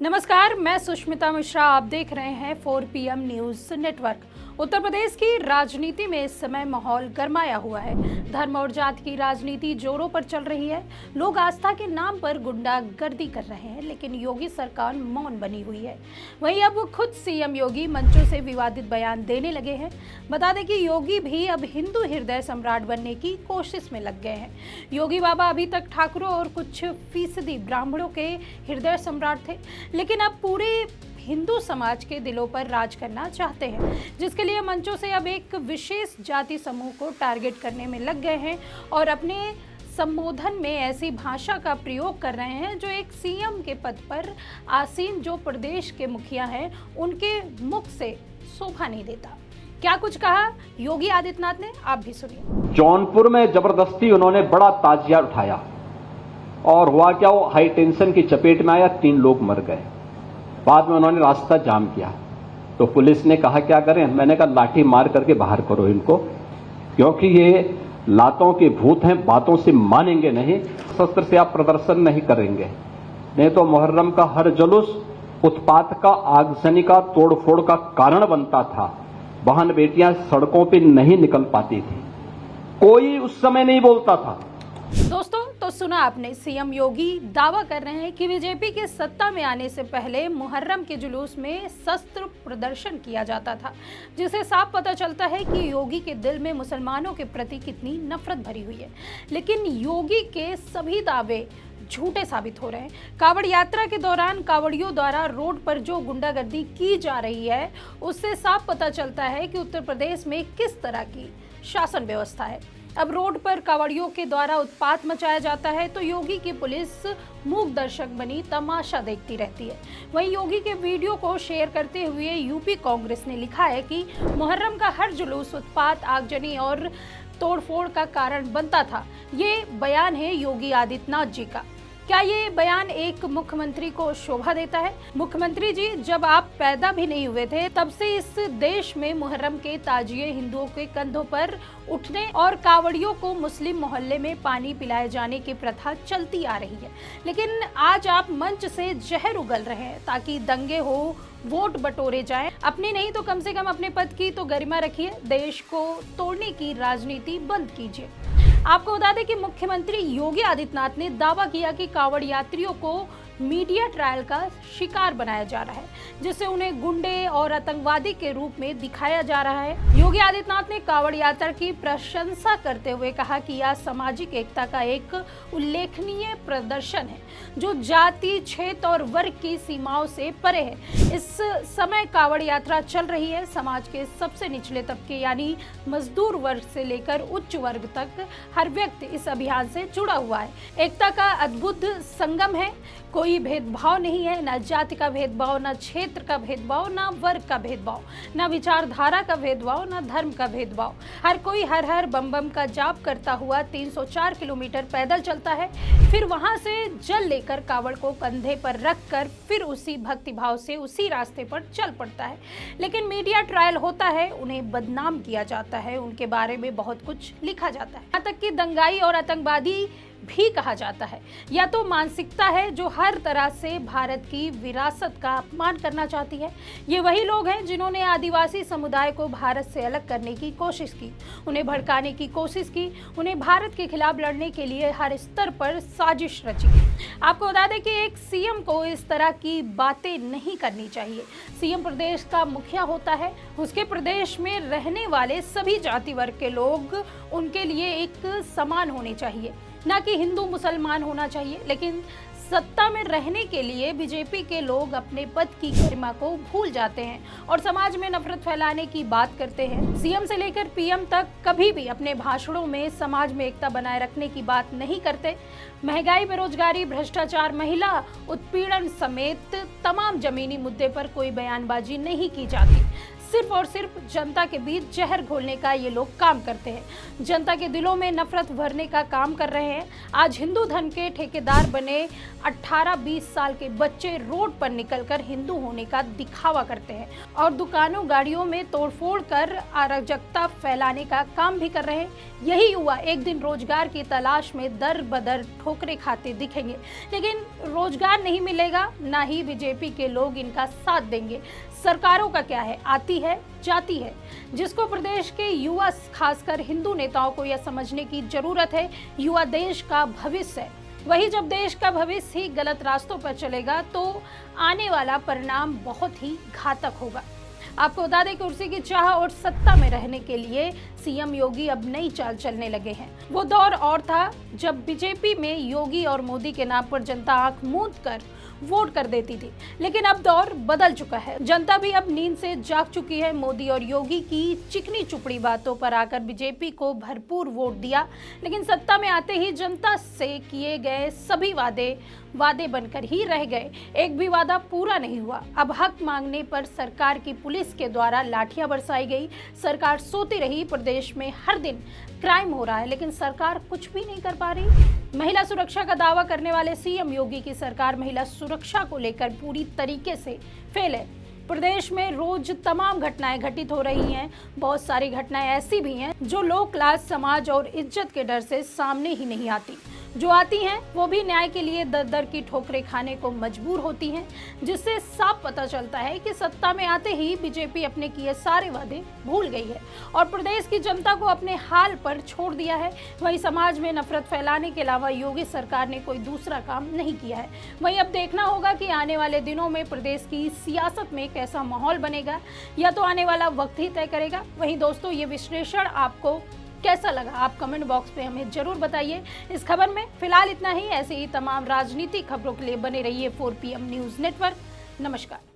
नमस्कार, मैं सुष्मिता मिश्रा। आप देख रहे हैं 4 PM news network. Uttar Pradesh की राजनीति में इस समय माहौल गरमाया हुआ है। धर्म और जाति की राजनीति जोरों पर चल रही है। लोग आस्था के नाम पर गुंडागर्दी कर रहे हैं, लेकिन योगी सरकार मौन बनी हुई है। वहीं अब खुद सीएम योगी मंचों से विवादित बयान देने लगे हैं। बता दें कि योगी भी अब हिंदू हृदय सम्राट बनने की कोशिश में लग गए हैं। योगी बाबा अभी तक ठाकुरों और कुछ फीसदी ब्राह्मणों के हृदय सम्राट थे, लेकिन अब पूरे हिंदू समाज के दिलों पर राज करना चाहते हैं, जिसके लिए मंचों से अब एक विशेष जाति समूह को टारगेट करने में लग गए हैं और अपने संबोधन में ऐसी भाषा का प्रयोग कर रहे हैं जो एक सीएम के पद पर आसीन जो प्रदेश के मुखिया हैं उनके मुख से शोभा नहीं देता। क्या कुछ कहा योगी आदित्यनाथ ने, आप भी सुनिए। जौनपुर में जबरदस्ती उन्होंने बड़ा ताजिया उठाया और हुआ क्या, वो हाई टेंशन की चपेट में आया, 3 लोग मर गए। बाद में उन्होंने रास्ता जाम किया तो पुलिस ने कहा क्या करें, मैंने कहा लाठी मार करके बाहर करो इनको, क्योंकि ये लातों के भूत हैं, बातों से मानेंगे नहीं, शस्त्र से आप प्रदर्शन नहीं करेंगे, नहीं तो मुहर्रम का हर जुलूस उत्पात का, आगजनी का, तोड़फोड़ का कारण बनता था। बहन बेटियां सड़कों पे नहीं निकल पाती थी, कोई उस समय नहीं बोलता था। दोस्तों, तो सुना आपने, सीएम योगी दावा कर रहे हैं कि बीजेपी के सत्ता में आने से पहले मुहर्रम के जुलूस में शस्त्र प्रदर्शन किया जाता था, जिसे साफ पता चलता है कि योगी के दिल में मुसलमानों के प्रति कितनी नफरत भरी हुई है। लेकिन योगी के सभी दावे झूठे साबित हो रहे हैं। कावड़ यात्रा के दौरान कावड़ियों द्वारा रोड पर जो गुंडागर्दी की जा रही है, उससे साफ पता चलता है कि उत्तर प्रदेश में किस तरह की शासन व्यवस्था है। अब रोड पर कावड़ियों के द्वारा उत्पात मचाया जाता है तो योगी की पुलिस मूक दर्शक बनी तमाशा देखती रहती है। वहीं योगी के वीडियो को शेयर करते हुए यूपी कांग्रेस ने लिखा है कि मुहर्रम का हर जुलूस उत्पात, आगजनी और तोड़फोड़ का कारण बनता था। ये बयान है योगी आदित्यनाथ जी का। क्या ये बयान एक मुख्यमंत्री को शोभा देता है? मुख्यमंत्री जी, जब आप पैदा भी नहीं हुए थे तब से इस देश में मुहर्रम के ताजिए हिंदुओं के कंधों पर उठने और कावड़ियों को मुस्लिम मोहल्ले में पानी पिलाए जाने की प्रथा चलती आ रही है। लेकिन आज आप मंच से जहर उगल रहे हैं ताकि दंगे हो, वोट बटोरे जाएं। अपनी नहीं तो कम से कम अपने पद की तो गरिमा रखिए। देश को तोड़ने की राजनीति बंद कीजिए। आपको बता दें कि मुख्यमंत्री योगी आदित्यनाथ ने दावा किया कि कावड़ यात्रियों को मीडिया ट्रायल का शिकार बनाया जा रहा है, जिससे उन्हें गुंडे और आतंकवादी के रूप में दिखाया जा रहा है। योगी आदित्यनाथ ने कावड़ यात्रा की प्रशंसा करते हुए कहा कि यह सामाजिक एकता का एक उल्लेखनीय प्रदर्शन है जो जाति, क्षेत्र और वर्ग की सीमाओं से परे है। इस समय कावड़ यात्रा चल रही है। समाज के सबसे निचले तबके यानी मजदूर वर्ग से लेकर उच्च वर्ग तक हर व्यक्ति इस अभियान से जुड़ा हुआ है। एकता का अद्भुत संगम है। कोई भेदभाव नहीं है, ना जाति का भेदभाव, ना क्षेत्र का भेदभाव, ना वर्ग का भेदभाव, ना विचारधारा का भेदभाव, ना धर्म का भेदभाव। हर कोई हर हर बम बम का जाप करता हुआ 304 किलोमीटर पैदल चलता है, फिर वहां से जल लेकर कावड़ को कंधे पर रखकर फिर उसी भक्तिभाव से उसी रास्ते पर चल पड़ता है। लेकिन मीडिया ट्रायल होता है, उन्हें बदनाम किया जाता है, उनके बारे में बहुत कुछ लिखा जाता है, यहाँ तक कि दंगाई और आतंकवादी भी कहा जाता है। या तो मानसिकता है जो हर तरह से भारत की विरासत का अपमान करना चाहती है। ये वही लोग हैं जिन्होंने आदिवासी समुदाय को भारत से अलग करने की कोशिश की, उन्हें भड़काने की कोशिश की, उन्हें भारत के खिलाफ लड़ने के लिए हर स्तर पर साजिश रची। आपको बता दें कि एक सीएम को इस तरह की बातें नहीं करनी चाहिए। सीएम प्रदेश का मुखिया होता है, उसके प्रदेश में रहने वाले सभी जाति वर्ग के लोग उनके लिए एक समान होने चाहिए, ना कि हिंदू मुसलमान होना चाहिए। लेकिन सत्ता में रहने के लिए बीजेपी के लोग अपने पद की गरिमा को भूल जाते हैं और समाज में नफरत फैलाने की बात करते हैं। सीएम से लेकर पीएम तक कभी भी अपने भाषणों में समाज में एकता बनाए रखने की बात नहीं करते। महंगाई, बेरोजगारी, भ्रष्टाचार, महिला उत्पीड़न समेत तमाम जमीनी मुद्दे पर कोई बयानबाजी नहीं की जाती। सिर्फ और सिर्फ जनता के बीच जहर घोलने का ये लोग काम करते हैं। जनता के दिलों में नफरत भरने का काम कर रहे हैं। आज हिंदू धर्म के ठेकेदार बने 18-20 साल के बच्चे रोड पर निकलकर हिंदू होने का दिखावा करते हैं और दुकानों गाड़ियों में तोड़फोड़ कर अराजकता फैलाने का काम भी कर रहे हैं। यही युवा एक दिन रोजगार की तलाश में दर बदर ठोकरें खाते दिखेंगे, लेकिन रोजगार नहीं मिलेगा, ना ही बीजेपी के लोग इनका साथ देंगे। सरकारों का क्या है, आती है जाती है। जिसको प्रदेश के युवा खासकर हिंदू नेताओं को यह समझने की जरूरत है, युवा देश का भविष्य है। वही जब देश का भविष्य ही गलत रास्तों पर चलेगा तो आने वाला परिणाम बहुत ही घातक होगा। आपको बता दें, कुर्सी की चाह और सत्ता में रहने के लिए सीएम योगी अब नई चाल चलने लगे हैं। वो दौर और था जब बीजेपी में योगी और मोदी के नाम पर जनता आंख मूंद कर वोट कर देती थी, लेकिन अब दौर बदल चुका है। जनता भी अब नींद से जाग चुकी है। मोदी और योगी की चिकनी चुपड़ी बातों पर आकर बीजेपी को भरपूर वोट दिया, लेकिन सत्ता में आते ही जनता से किए गए सभी वादे बनकर ही रह गए। एक भी वादा पूरा नहीं हुआ। अब हक मांगने पर सरकार की पुलिस के द्वारा लाठियां बरसाई गई। सरकार सोती रही। प्रदेश में हर दिन क्राइम हो रहा है, लेकिन सरकार कुछ भी नहीं कर पा रही। महिला सुरक्षा का दावा करने वाले सीएम योगी की सरकार महिला सुरक्षा को लेकर पूरी तरीके से फेल है। प्रदेश में रोज तमाम घटनाएं घटित हो रही हैं। बहुत सारी घटनाएं ऐसी भी हैं जो लो क्लास समाज और इज्जत के डर से सामने ही नहीं आती। जो आती हैं वो भी न्याय के लिए दर दर की ठोकरें खाने को मजबूर होती हैं, जिससे साफ पता चलता है कि सत्ता में आते ही बीजेपी अपने किए सारे वादे भूल गई है और प्रदेश की जनता को अपने हाल पर छोड़ दिया है। वहीं समाज में नफरत फैलाने के अलावा योगी सरकार ने कोई दूसरा काम नहीं किया है। वहीं अब देखना होगा कि आने वाले दिनों में प्रदेश की सियासत में कैसा माहौल बनेगा, या तो आने वाला वक्त ही तय करेगा। वहीं दोस्तों, ये विश्लेषण आपको कैसा लगा, आप कमेंट बॉक्स में हमें जरूर बताइए। इस खबर में फिलहाल इतना ही। ऐसे ही तमाम राजनीतिक खबरों के लिए बने रहिए 4PM न्यूज़ नेटवर्क। नमस्कार।